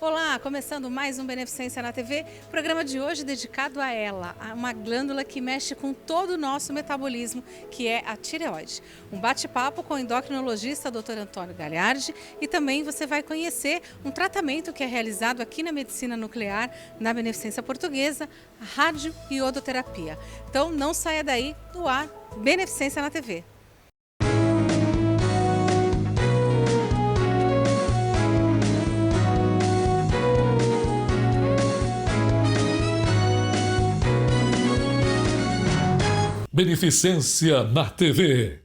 Olá, começando mais um Beneficência na TV, programa de hoje dedicado a ela, a uma glândula que mexe com todo o nosso metabolismo, que é a tireoide. Um bate-papo com o endocrinologista Dr. Antônio Gagliardi e também você vai conhecer um tratamento que é realizado aqui na medicina nuclear, na Beneficência Portuguesa, a radioiodoterapia. Então não saia daí do ar, Beneficência na TV. Beneficência na TV.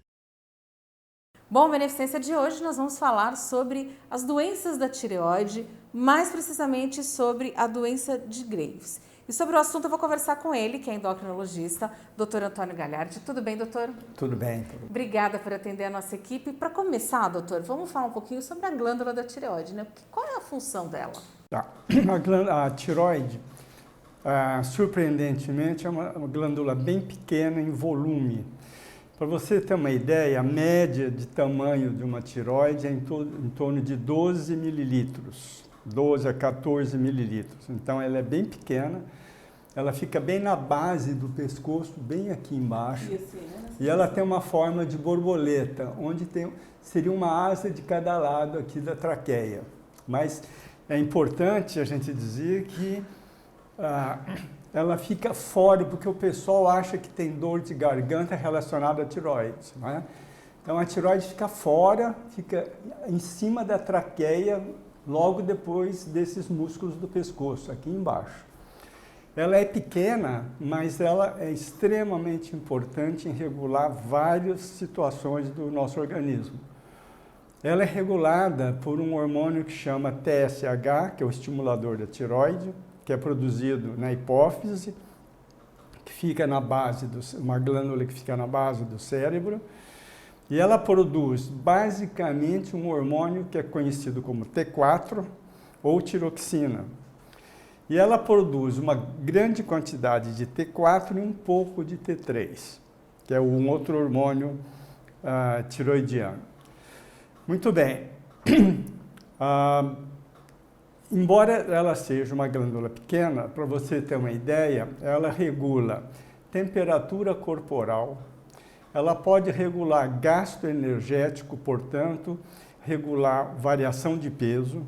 Bom, Beneficência de hoje nós vamos falar sobre as doenças da tireoide, mais precisamente sobre a doença de Graves. E sobre o assunto eu vou conversar com ele, que é endocrinologista, Dr. Antônio Gagliardi. Tudo bem, doutor? Tudo bem. Obrigada por atender a nossa equipe. Para começar, doutor, vamos falar um pouquinho sobre a glândula da tireoide, né? Qual é a função dela? A tireoide, surpreendentemente, é uma glândula bem pequena em volume. Para você ter uma ideia, a média de tamanho de uma tireoide é em torno de 12 mililitros, 12 a 14 mililitros. Então, ela é bem pequena, ela fica bem na base do pescoço, bem aqui embaixo. E ela tem uma forma de borboleta, onde seria uma asa de cada lado aqui da traqueia. Mas é importante a gente dizer que ela fica fora, porque o pessoal acha que tem dor de garganta relacionada à tireoide, não é? Então a tireoide fica fora, fica em cima da traqueia, logo depois desses músculos do pescoço, aqui embaixo. Ela é pequena, mas ela é extremamente importante em regular várias situações do nosso organismo. Ela é regulada por um hormônio que chama TSH, que é o estimulador da tireoide, que é produzido na hipófise, que fica na base uma glândula que fica na base do cérebro, e ela produz basicamente um hormônio que é conhecido como T4 ou tiroxina. E ela produz uma grande quantidade de T4 e um pouco de T3, que é um outro hormônio tiroidiano. Muito bem. Embora ela seja uma glândula pequena, para você ter uma ideia, ela regula temperatura corporal, ela pode regular gasto energético, portanto, regular variação de peso,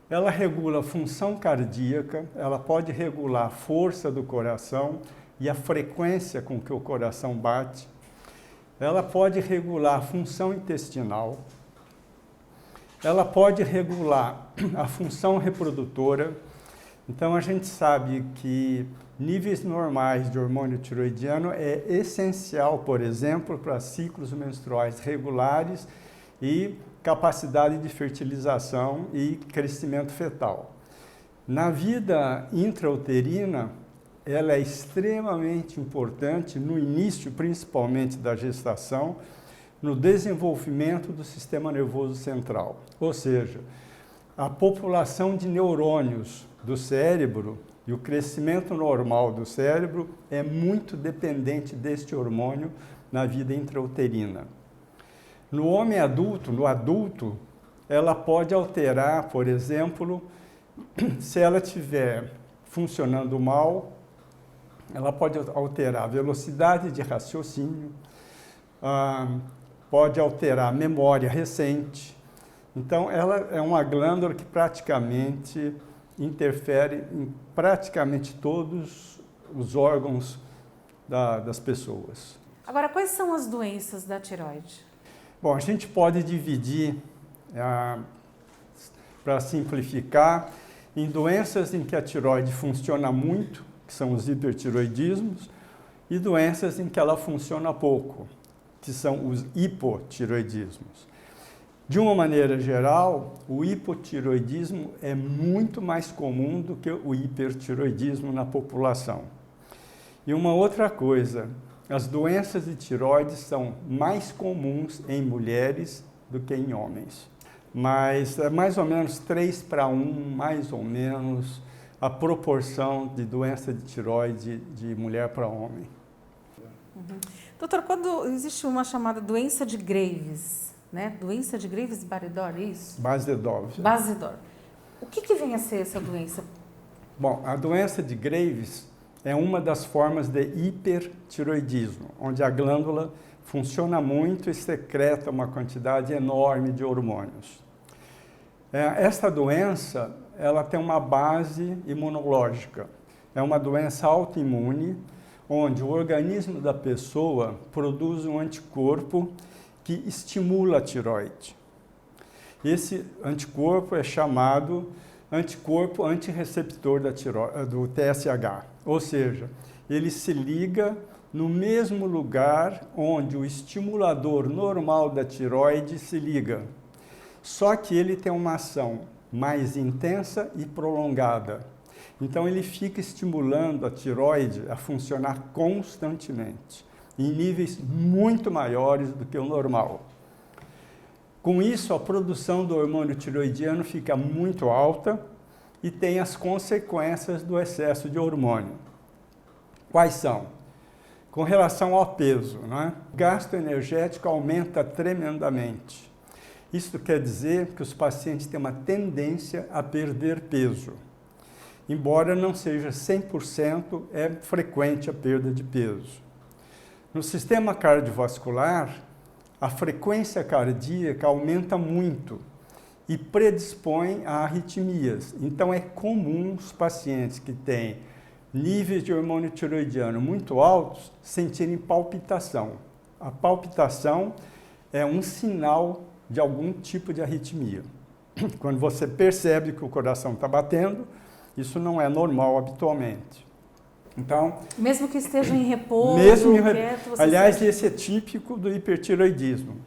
ela regula função cardíaca, ela pode regular a força do coração e a frequência com que o coração bate, ela pode regular a função intestinal, ela pode regular a função reprodutora. Então, a gente sabe que níveis normais de hormônio tiroidiano é essencial, por exemplo, para ciclos menstruais regulares e capacidade de fertilização e crescimento fetal. Na vida intrauterina, ela é extremamente importante no início, principalmente da gestação, no desenvolvimento do sistema nervoso central. Ou seja, a população de neurônios do cérebro e o crescimento normal do cérebro é muito dependente deste hormônio na vida intrauterina. No homem adulto, no adulto, ela pode alterar, por exemplo, se ela estiver funcionando mal, ela pode alterar a velocidade de raciocínio, pode alterar a memória recente. Então, ela é uma glândula que praticamente interfere em praticamente todos os órgãos das pessoas. Agora, quais são as doenças da tireoide? Bom, a gente pode dividir, para simplificar, em doenças em que a tireoide funciona muito, que são os hipertiroidismos, e doenças em que ela funciona pouco, que são os hipotiroidismos. De uma maneira geral, o hipotiroidismo é muito mais comum do que o hipertiroidismo na população. E uma outra coisa, as doenças de tireoide são mais comuns em mulheres do que em homens. Mas é mais ou menos 3:1, mais ou menos, a proporção de doença de tireoide de mulher para homem. Doutor, quando existe uma chamada doença de Graves, né? Doença de Graves-Baseddow, é isso? Baseddow. Baseddow. O que vem a ser essa doença? Bom, a doença de Graves é uma das formas de hipertiroidismo, onde a glândula funciona muito e secreta uma quantidade enorme de hormônios. Essa doença, ela tem uma base imunológica. É uma doença autoimune, onde o organismo da pessoa produz um anticorpo que estimula a tireoide. Esse anticorpo é chamado anticorpo antirreceptor do TSH, ou seja, ele se liga no mesmo lugar onde o estimulador normal da tireoide se liga. Só que ele tem uma ação mais intensa e prolongada. Então ele fica estimulando a tireoide a funcionar constantemente, em níveis muito maiores do que o normal. Com isso, a produção do hormônio tireoidiano fica muito alta e tem as consequências do excesso de hormônio. Quais são? Com relação ao peso, né? O gasto energético aumenta tremendamente. Isso quer dizer que os pacientes têm uma tendência a perder peso. Embora não seja 100%, é frequente a perda de peso. No sistema cardiovascular, a frequência cardíaca aumenta muito e predispõe a arritmias. Então, é comum os pacientes que têm níveis de hormônio tireoidiano muito altos sentirem palpitação. A palpitação é um sinal de algum tipo de arritmia. Quando você percebe que o coração está batendo, isso não é normal habitualmente. Então, mesmo que esteja em repouso, quieto, você aliás, sente... esse é típico do hipertireoidismo.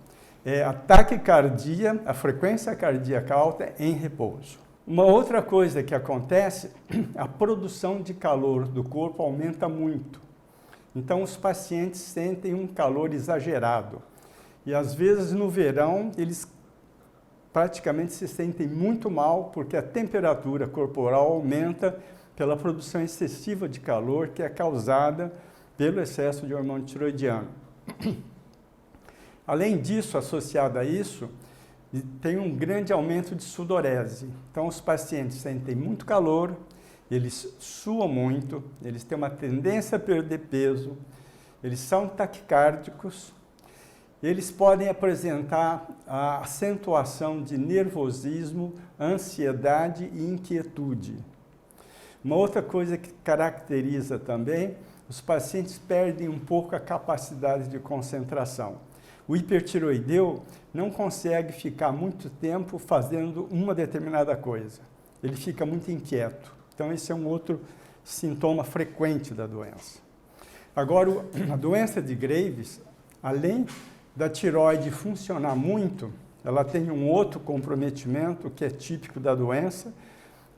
A taquicardia, a frequência cardíaca alta em repouso. Uma outra coisa que acontece, a produção de calor do corpo aumenta muito. Então, os pacientes sentem um calor exagerado. E, às vezes, no verão, eles praticamente se sentem muito mal, porque a temperatura corporal aumenta pela produção excessiva de calor que é causada pelo excesso de hormônio tireoidiano. Além disso, associado a isso, tem um grande aumento de sudorese. Então, os pacientes sentem muito calor, eles suam muito, eles têm uma tendência a perder peso, eles são taquicárdicos, eles podem apresentar a acentuação de nervosismo, ansiedade e inquietude. Uma outra coisa que caracteriza também, os pacientes perdem um pouco a capacidade de concentração. O hipertireoideu não consegue ficar muito tempo fazendo uma determinada coisa. Ele fica muito inquieto. Então, esse é um outro sintoma frequente da doença. Agora, a doença de Graves, além da tireoide funcionar muito, ela tem um outro comprometimento que é típico da doença,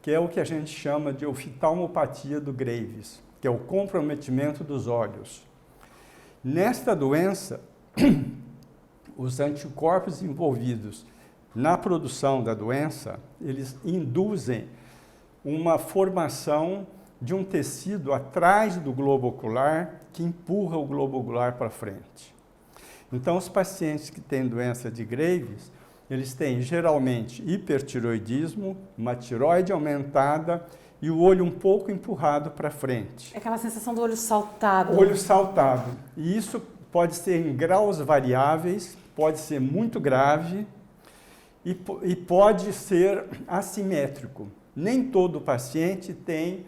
que é o que a gente chama de oftalmopatia do Graves, que é o comprometimento dos olhos. Nesta doença, os anticorpos envolvidos na produção da doença, eles induzem uma formação de um tecido atrás do globo ocular que empurra o globo ocular para frente. Então, os pacientes que têm doença de Graves, eles têm geralmente hipertireoidismo, uma tireoide aumentada e o olho um pouco empurrado para frente. É aquela sensação do olho saltado. Olho saltado. E isso pode ser em graus variáveis, pode ser muito grave e pode ser assimétrico. Nem todo paciente tem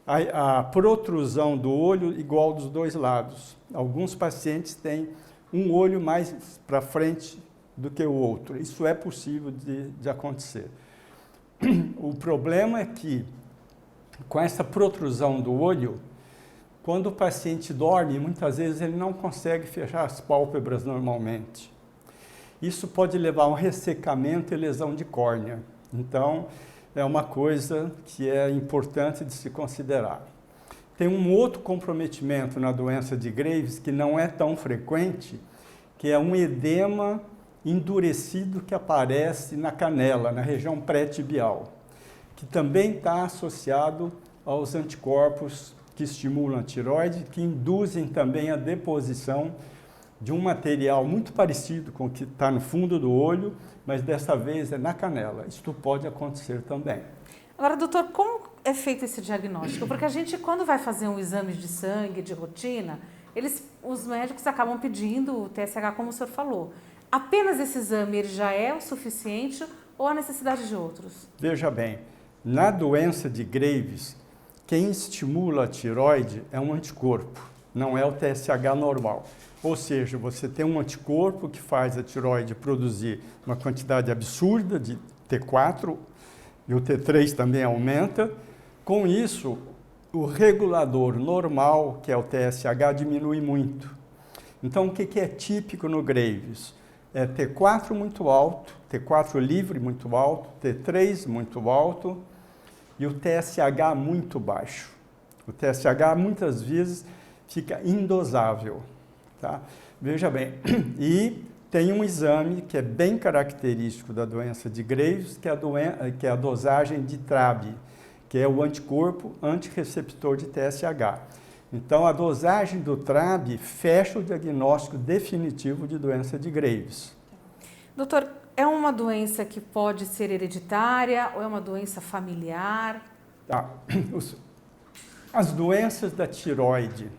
a protrusão do olho igual dos dois lados. Alguns pacientes têm um olho mais para frente do que o outro. Isso é possível de acontecer. O problema é que, com essa protrusão do olho, quando o paciente dorme, muitas vezes ele não consegue fechar as pálpebras normalmente. Isso pode levar a um ressecamento e lesão de córnea. Então, é uma coisa que é importante de se considerar. Tem um outro comprometimento na doença de Graves que não é tão frequente, que é um edema endurecido que aparece na canela, na região pré-tibial, que também está associado aos anticorpos que estimulam a tireoide, que induzem também a deposição de um material muito parecido com o que está no fundo do olho, mas dessa vez é na canela. Isso pode acontecer também. Agora, doutor, como é feito esse diagnóstico? Porque a gente, quando vai fazer um exame de sangue, de rotina, os médicos acabam pedindo o TSH, como o senhor falou. Apenas esse exame ele já é o suficiente ou há necessidade de outros? Veja bem, na doença de Graves, quem estimula a tireoide é um anticorpo, não é o TSH normal. Ou seja, você tem um anticorpo que faz a tireoide produzir uma quantidade absurda de T4, e o T3 também aumenta. Com isso, o regulador normal, que é o TSH, diminui muito. Então, o que é típico no Graves? É T4 muito alto, T4 livre muito alto, T3 muito alto e o TSH muito baixo. O TSH muitas vezes fica indosável. Tá? Veja bem, e tem um exame que é bem característico da doença de Graves, que é a dosagem de TRAb, que é o anticorpo antirreceptor de TSH. Então, a dosagem do TRAb fecha o diagnóstico definitivo de doença de Graves. Doutor, é uma doença que pode ser hereditária ou é uma doença familiar? Tá. As doenças da tireoide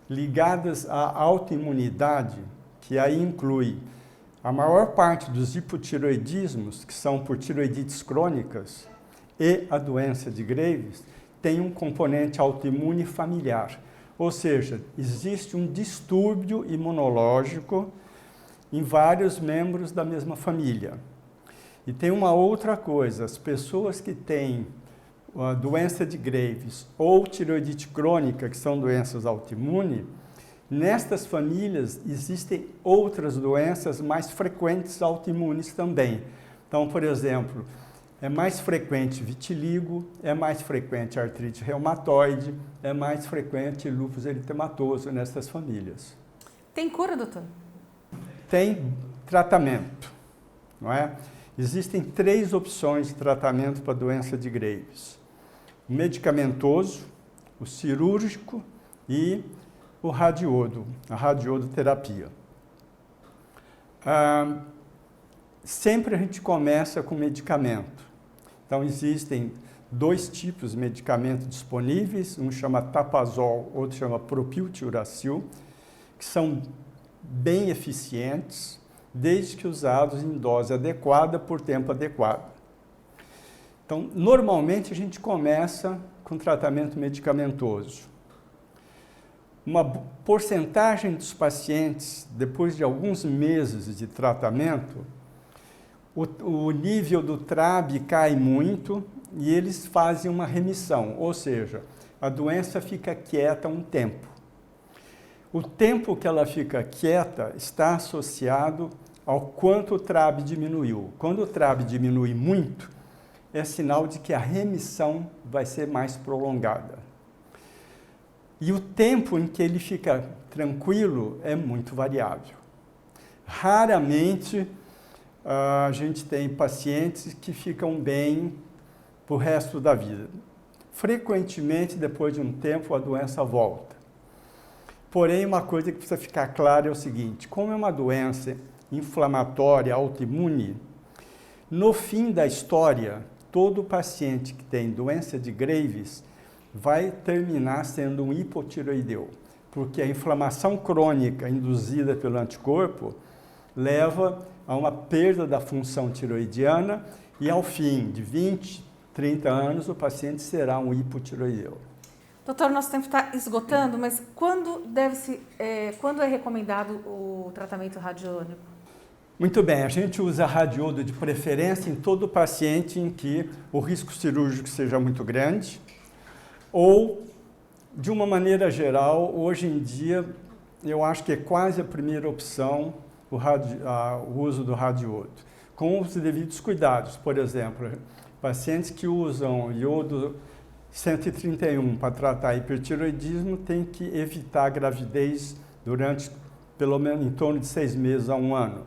ligadas à autoimunidade, que aí inclui a maior parte dos hipotireoidismos, que são por tireoidites crônicas, e a doença de Graves, tem um componente autoimune familiar. Ou seja, existe um distúrbio imunológico em vários membros da mesma família. E tem uma outra coisa, as pessoas que têm a doença de Graves ou tireoidite crônica, que são doenças autoimunes, nestas famílias existem outras doenças mais frequentes autoimunes também. Então, por exemplo, é mais frequente vitiligo, é mais frequente artrite reumatoide, é mais frequente lúpus eritematoso nessas famílias. Tem cura, doutor? Tem tratamento, não é? Existem 3 opções de tratamento para a doença de Graves. O medicamentoso, o cirúrgico e o radiodo, a radiodoterapia. Sempre a gente começa com medicamento. Então, existem 2 tipos de medicamentos disponíveis, um chama Tapazol, outro chama Propiltiuracil, que são bem eficientes, desde que usados em dose adequada por tempo adequado. Então, normalmente a gente começa com tratamento medicamentoso. Uma porcentagem dos pacientes, depois de alguns meses de tratamento, o nível do TRAb cai muito e eles fazem uma remissão, ou seja, a doença fica quieta um tempo. O tempo que ela fica quieta está associado ao quanto o TRAb diminuiu. Quando o TRAb diminui muito, é sinal de que a remissão vai ser mais prolongada. E o tempo em que ele fica tranquilo é muito variável. Raramente a gente tem pacientes que ficam bem para o resto da vida. Frequentemente, depois de um tempo, a doença volta. Porém, uma coisa que precisa ficar clara é o seguinte: como é uma doença inflamatória, autoimune, no fim da história, todo paciente que tem doença de Graves vai terminar sendo um hipotireoideu, porque a inflamação crônica induzida pelo anticorpo leva a uma perda da função tireoidiana e ao fim de 20, 30 anos o paciente será um hipotireoideu. Doutor, nosso tempo está esgotando, mas quando é recomendado o tratamento radiônico? Muito bem, a gente usa radiodo de preferência em todo paciente em que o risco cirúrgico seja muito grande ou, de uma maneira geral, hoje em dia, eu acho que é quase a primeira opção o uso do radiodo, com os devidos cuidados. Por exemplo, pacientes que usam iodo 131 para tratar hipertireoidismo têm que evitar a gravidez durante pelo menos em torno de 6 meses a 1 ano.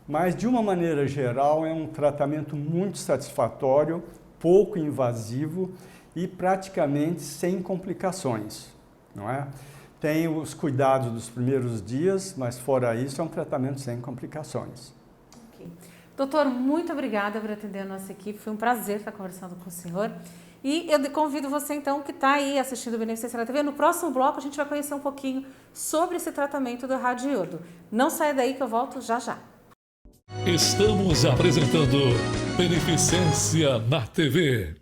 Mas, de uma maneira geral, é um tratamento muito satisfatório, pouco invasivo e praticamente sem complicações, não é? Tem os cuidados dos primeiros dias, mas fora isso é um tratamento sem complicações. Okay. Doutor, muito obrigada por atender a nossa equipe. Foi um prazer estar conversando com o senhor. E eu convido você, então, que está aí assistindo o Beneficência na TV. No próximo bloco, a gente vai conhecer um pouquinho sobre esse tratamento do radioiodo. Não saia daí que eu volto já já. Estamos apresentando Beneficência na TV.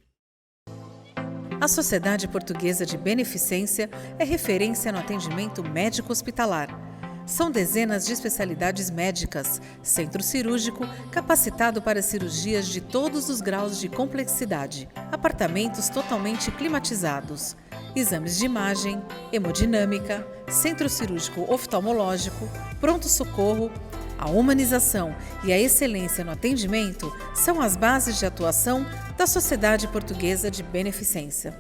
A Sociedade Portuguesa de Beneficência é referência no atendimento médico-hospitalar. São dezenas de especialidades médicas, centro cirúrgico capacitado para cirurgias de todos os graus de complexidade, apartamentos totalmente climatizados, exames de imagem, hemodinâmica, centro cirúrgico oftalmológico, pronto-socorro. A humanização e a excelência no atendimento são as bases de atuação da Sociedade Portuguesa de Beneficência.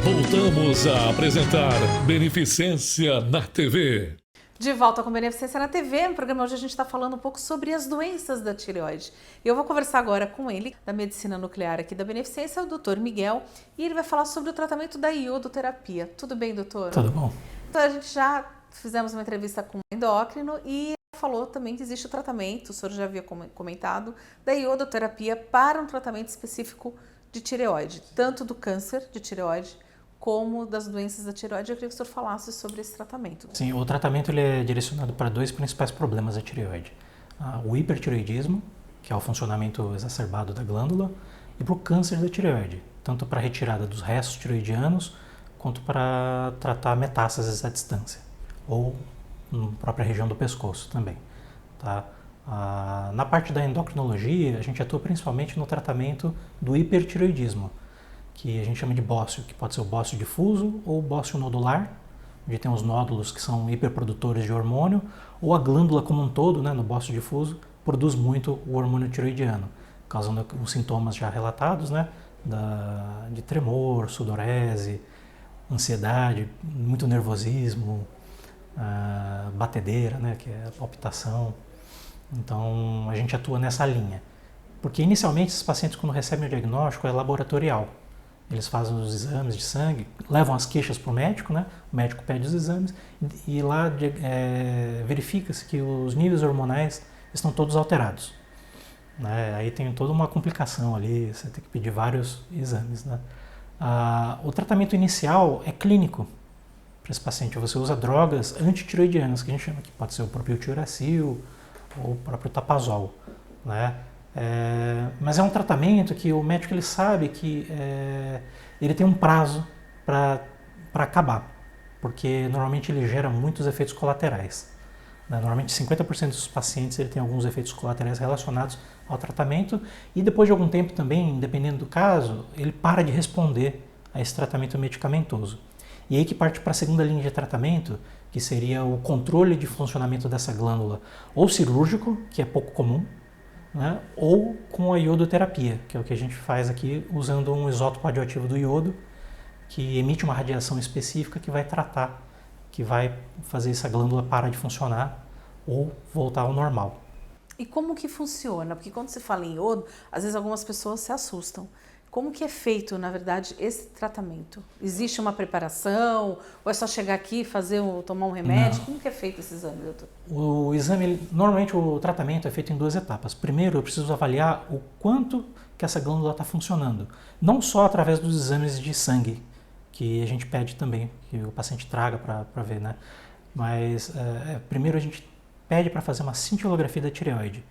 Voltamos a apresentar Beneficência na TV. De volta com Beneficência na TV, no programa hoje a gente está falando um pouco sobre as doenças da tireoide. Eu vou conversar agora com ele, da Medicina Nuclear aqui da Beneficência, o Dr. Miguel, e ele vai falar sobre o tratamento da iodoterapia. Tudo bem, doutor? Tudo bom. Então, a gente já fizemos uma entrevista com o endócrino e falou também que existe o tratamento, o senhor já havia comentado, da iodoterapia para um tratamento específico de tireoide, tanto do câncer de tireoide como das doenças da tireoide. Eu queria que o senhor falasse sobre esse tratamento. Sim, o tratamento ele é direcionado para dois principais problemas da tireoide. O hipertireoidismo, que é o funcionamento exacerbado da glândula, e para o câncer da tireoide, tanto para a retirada dos restos tireoidianos, quanto para tratar metástases à distância, ou na própria região do pescoço também. Tá? Na parte da endocrinologia, a gente atua principalmente no tratamento do hipertireoidismo, que a gente chama de bócio, que pode ser o bócio difuso ou o bócio nodular, onde tem os nódulos que são hiperprodutores de hormônio, ou a glândula como um todo, né, no bócio difuso, produz muito o hormônio tireoidiano, causando os sintomas já relatados, né, de tremor, sudorese, ansiedade, muito nervosismo, batedeira, né, que é a palpitação. Então, a gente atua nessa linha. Porque, inicialmente, esses pacientes, quando recebem o diagnóstico, é laboratorial. Eles fazem os exames de sangue, levam as queixas para o médico, né? O médico pede os exames e lá verifica-se que os níveis hormonais estão todos alterados. Né? Aí tem toda uma complicação ali, você tem que pedir vários exames. Né? O tratamento inicial é clínico para esse paciente. Você usa drogas antitireoidianas, que a gente chama, que pode ser o próprio tiuracil ou o próprio tapazol. Né? Mas é um tratamento que o médico ele sabe que ele tem um prazo para acabar, porque normalmente ele gera muitos efeitos colaterais. Né? Normalmente 50% dos pacientes ele tem alguns efeitos colaterais relacionados ao tratamento e depois de algum tempo também, dependendo do caso, ele para de responder a esse tratamento medicamentoso. E aí que parte para a segunda linha de tratamento, que seria o controle de funcionamento dessa glândula, ou cirúrgico, que é pouco comum, né? Ou com a iodoterapia, que é o que a gente faz aqui usando um isótopo radioativo do iodo, que emite uma radiação específica que vai tratar, que vai fazer essa glândula parar de funcionar ou voltar ao normal. E como que funciona? Porque quando se fala em iodo, às vezes algumas pessoas se assustam. Como que é feito, na verdade, esse tratamento? Existe uma preparação? Ou é só chegar aqui e tomar um remédio? Não. Como que é feito esse exame, doutor? O exame, normalmente o tratamento é feito em duas etapas. Primeiro, eu preciso avaliar o quanto que essa glândula está funcionando. Não só através dos exames de sangue, que a gente pede também, que o paciente traga para ver, né? Mas primeiro a gente pede para fazer uma cintilografia da tireoide.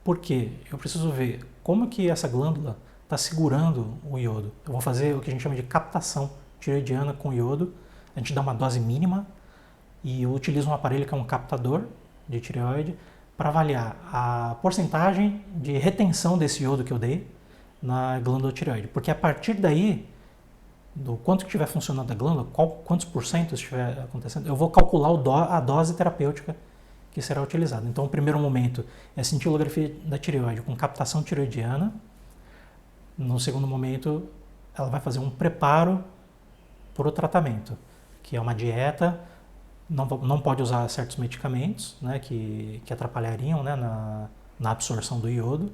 Por quê? Eu preciso ver como que essa glândula está segurando o iodo. Eu vou fazer o que a gente chama de captação tireoidiana com iodo. A gente dá uma dose mínima e eu utilizo um aparelho que é um captador de tireoide para avaliar a porcentagem de retenção desse iodo que eu dei na glândula tireoide. Porque a partir daí, do quanto que estiver funcionando a glândula, quantos porcentos estiver acontecendo, eu vou calcular a dose terapêutica que será utilizada. Então, o primeiro momento é a cintilografia da tireoide com captação tireoidiana. No segundo momento, ela vai fazer um preparo para o tratamento, que é uma dieta, não pode usar certos medicamentos, né, que atrapalhariam, né, na absorção do iodo.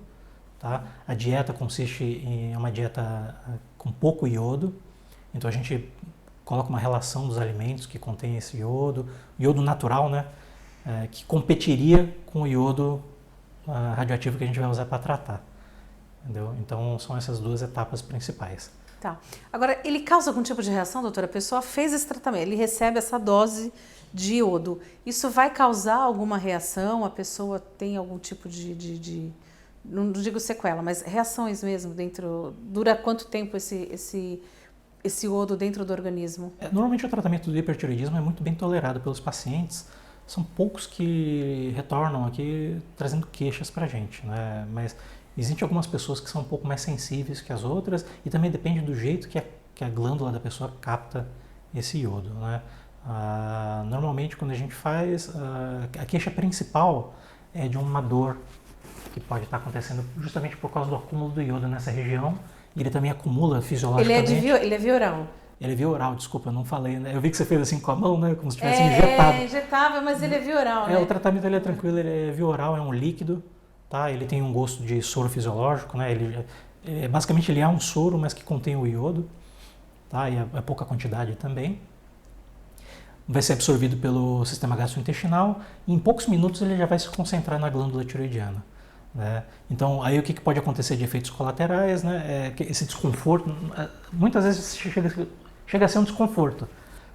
Tá? A dieta consiste em uma dieta com pouco iodo, então a gente coloca uma relação dos alimentos que contém esse iodo natural, né, que competiria com o iodo radioativo que a gente vai usar para tratar. Entendeu? Então, são essas duas etapas principais. Tá. Agora, ele causa algum tipo de reação, doutora? A pessoa fez esse tratamento, ele recebe essa dose de iodo. Isso vai causar alguma reação? A pessoa tem algum tipo não digo sequela, mas reações mesmo dentro... Dura quanto tempo esse iodo dentro do organismo? Normalmente o tratamento do hipertireoidismo é muito bem tolerado pelos pacientes. São poucos que retornam aqui trazendo queixas para a gente, né? Mas existem algumas pessoas que são um pouco mais sensíveis que as outras e também depende do jeito que a glândula da pessoa capta esse iodo, né? Normalmente quando a gente faz, a queixa principal é de uma dor que pode estar acontecendo justamente por causa do acúmulo do iodo nessa região. E ele também acumula fisiologicamente. Ele é via oral? Ele é via oral, desculpa, eu não falei, né? Eu vi que você fez assim com a mão, né? Como se tivesse injetado. É injetável, mas ele é via oral, né? O tratamento ele é tranquilo, ele é via oral, é um líquido, tá? Ele tem um gosto de soro fisiológico, né? Basicamente ele é um soro, mas que contém o iodo, tá? E é pouca quantidade também. Vai ser absorvido pelo sistema gastrointestinal e em poucos minutos ele já vai se concentrar na glândula tireoidiana. Né? Então, aí o que pode acontecer de efeitos colaterais, né? É que esse desconforto, muitas vezes chega a ser um desconforto,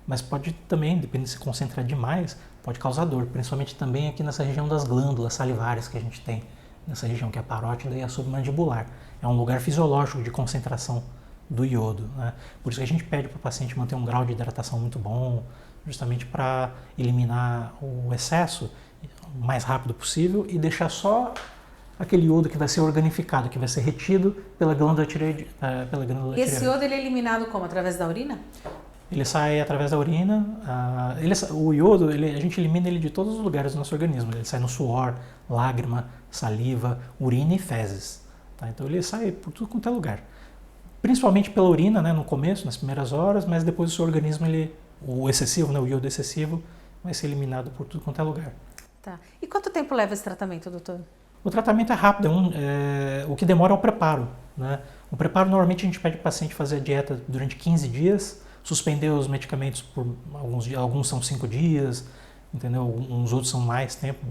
mas pode também, dependendo de se concentrar demais, pode causar dor, principalmente também aqui nessa região das glândulas salivares que a gente tem, nessa região que é a parótida e a submandibular. É um lugar fisiológico de concentração do iodo, né? Por isso que a gente pede para o paciente manter um grau de hidratação muito bom, justamente para eliminar o excesso o mais rápido possível e deixar só aquele iodo que vai ser organificado, que vai ser retido pela glândula tireoide. Esse iodo ele é eliminado como? Através da urina? Ele sai através da urina. O iodo, a gente elimina ele de todos os lugares do nosso organismo. Ele sai no suor, lágrima, saliva, urina e fezes. Tá? Então ele sai por tudo quanto é lugar. Principalmente pela urina, né, no começo, nas primeiras horas, mas depois o seu organismo, o excessivo, né, o iodo excessivo, vai ser eliminado por tudo quanto é lugar. Tá. E quanto tempo leva esse tratamento, doutor? O tratamento é rápido, o que demora é o preparo. Né? O preparo, normalmente, a gente pede para o paciente fazer a dieta durante 15 dias, suspender os medicamentos por alguns dias, alguns são 5 dias, entendeu? Uns outros são mais tempo,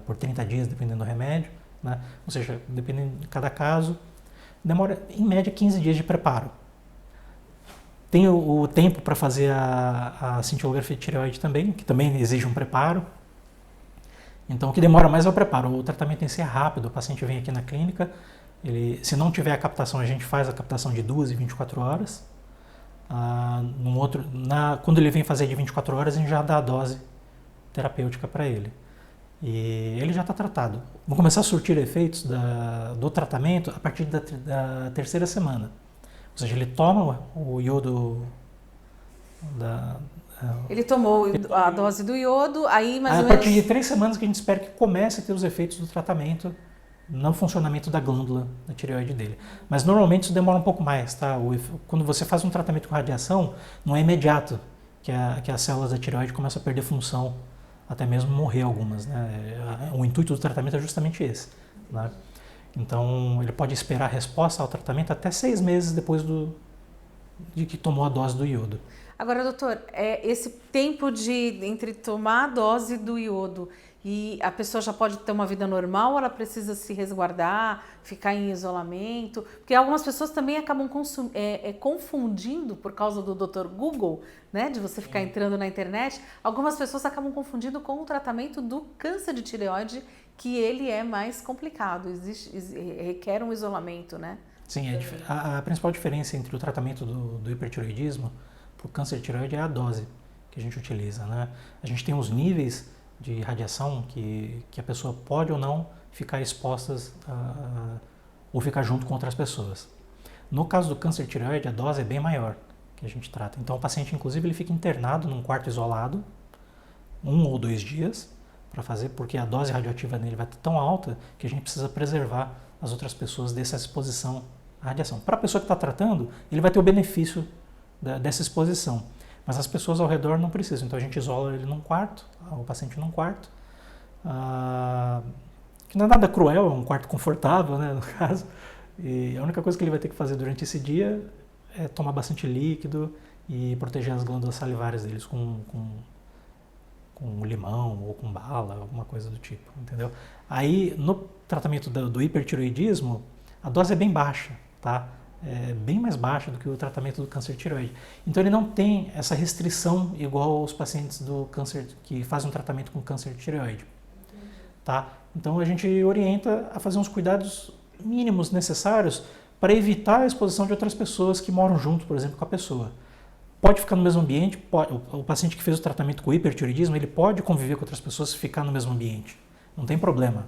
por 30 dias, dependendo do remédio. Né? Ou seja, dependendo de cada caso, demora, em média, 15 dias de preparo. Tem o tempo para fazer a cintilografia de tireoide também, que também exige um preparo. Então, o que demora mais é o preparo. O tratamento em si é rápido. O paciente vem aqui na clínica, se não tiver a captação, a gente faz a captação de 2 e 24 horas. Quando ele vem fazer de 24 horas, a gente já dá a dose terapêutica para ele. E ele já está tratado. Vou começar a surtir efeitos do tratamento a partir da 3ª semana. Ou seja, ele toma o iodo Ele tomou a dose do iodo, aí mais ou menos... A partir de 3 semanas que a gente espera que comece a ter os efeitos do tratamento no funcionamento da glândula da tireoide dele. Mas normalmente isso demora um pouco mais, tá? Quando você faz um tratamento com radiação, não é imediato que as células da tireoide começam a perder função, até mesmo morrer algumas, né? O intuito do tratamento é justamente esse, né? Então, ele pode esperar a resposta ao tratamento até 6 meses depois de que tomou a dose do iodo. Agora, doutor, esse tempo entre tomar a dose do iodo e a pessoa já pode ter uma vida normal ou ela precisa se resguardar, ficar em isolamento? Porque algumas pessoas também acabam confundindo, por causa do Dr. Google, né, de você ficar entrando na internet, algumas pessoas acabam confundindo com o tratamento do câncer de tireoide, que ele é mais complicado, requer um isolamento, né? Sim, a principal diferença entre o tratamento do hipertireoidismo para o câncer de tireoide é a dose que a gente utiliza, né? A gente tem os níveis de radiação que a pessoa pode ou não ficar expostas ou ficar junto com outras pessoas. No caso do câncer de tireoide, a dose é bem maior que a gente trata. Então, o paciente, inclusive, ele fica internado num quarto isolado, 1 ou 2 dias, para fazer, porque a dose radioativa nele vai estar tão alta que a gente precisa preservar as outras pessoas dessa exposição à radiação. Para a pessoa que está tratando, ele vai ter o benefício dessa exposição, mas as pessoas ao redor não precisam. Então a gente isola ele num quarto, o paciente num quarto, que não é nada cruel, é um quarto confortável, né, no caso, e a única coisa que ele vai ter que fazer durante esse dia é tomar bastante líquido e proteger as glândulas salivares deles com com limão ou com bala, alguma coisa do tipo, entendeu? Aí, no tratamento do hipertireoidismo, a dose é bem baixa, tá? É bem mais baixa do que o tratamento do câncer de tireoide. Então, ele não tem essa restrição igual aos pacientes do câncer que fazem um tratamento com câncer de tireoide, tá? Então, a gente orienta a fazer uns cuidados mínimos necessários para evitar a exposição de outras pessoas que moram junto, por exemplo, com a pessoa. Pode ficar no mesmo ambiente, o paciente que fez o tratamento com hipertireoidismo, ele pode conviver com outras pessoas e ficar no mesmo ambiente, não tem problema,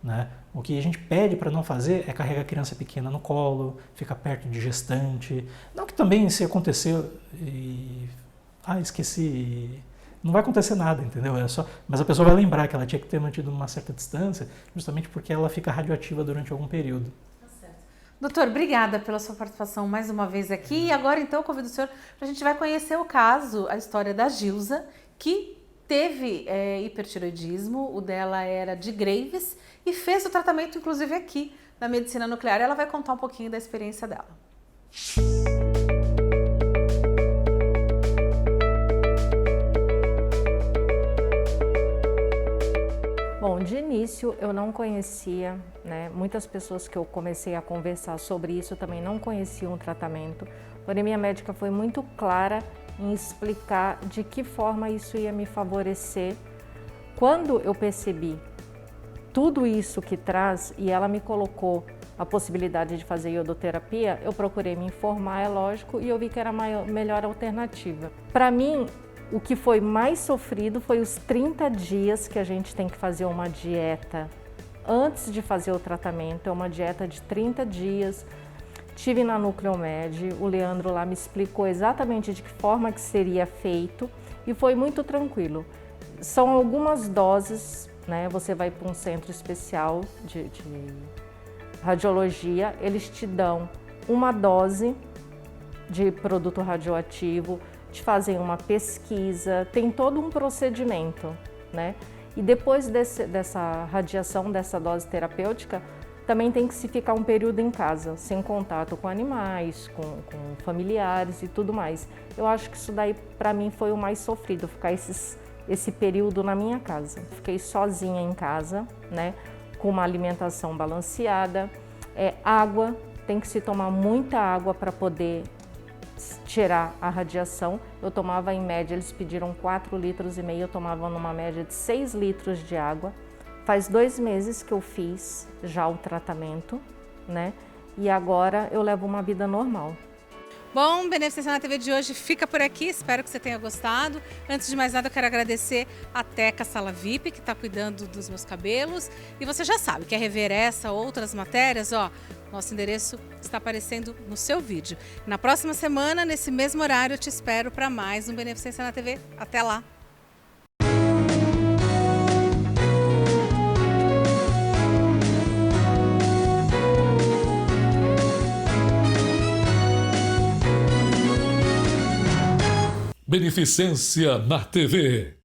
né? O que a gente pede para não fazer é carregar a criança pequena no colo, ficar perto de gestante, não que também se acontecer e... esqueci, não vai acontecer nada, entendeu? Mas a pessoa vai lembrar que ela tinha que ter mantido uma certa distância, justamente porque ela fica radioativa durante algum período. Doutor, obrigada pela sua participação mais uma vez aqui. E agora, então, eu convido o senhor para a gente vai conhecer o caso, a história da Gilza, que teve hipertireoidismo, o dela era de Graves, e fez o tratamento, inclusive, aqui na medicina nuclear. Ela vai contar um pouquinho da experiência dela. Bom, de início eu não conhecia, né? Muitas pessoas que eu comecei a conversar sobre isso também não conheciam o tratamento, porém minha médica foi muito clara em explicar de que forma isso ia me favorecer. Quando eu percebi tudo isso que traz e ela me colocou a possibilidade de fazer iodoterapia, eu procurei me informar, é lógico, e eu vi que era a melhor alternativa. Para mim, o que foi mais sofrido foi os 30 dias que a gente tem que fazer uma dieta antes de fazer o tratamento. É uma dieta de 30 dias. Tive na Nucleomed, o Leandro lá me explicou exatamente de que forma que seria feito e foi muito tranquilo. São algumas doses, né? Você vai para um centro especial de radiologia, eles te dão uma dose de produto radioativo, te fazem uma pesquisa, tem todo um procedimento, né? E depois dessa radiação, dessa dose terapêutica, também tem que se ficar um período em casa, sem contato com animais, com familiares e tudo mais. Eu acho que isso daí, para mim, foi o mais sofrido, ficar esse período na minha casa. Fiquei sozinha em casa, né? Com uma alimentação balanceada, água, tem que se tomar muita água para poder tirar a radiação. Eu tomava em média, eles pediram 4,5 litros, eu tomava numa média de 6 litros de água. Faz 2 meses que eu fiz já o tratamento, né? E agora eu levo uma vida normal. Bom, Beneficência na TV de hoje fica por aqui, espero que você tenha gostado. Antes de mais nada, eu quero agradecer a Teca Sala VIP, que está cuidando dos meus cabelos. E você já sabe, quer rever essa ou outras matérias? Ó, nosso endereço está aparecendo no seu vídeo. Na próxima semana, nesse mesmo horário, eu te espero para mais um Beneficência na TV. Até lá! Beneficência na TV.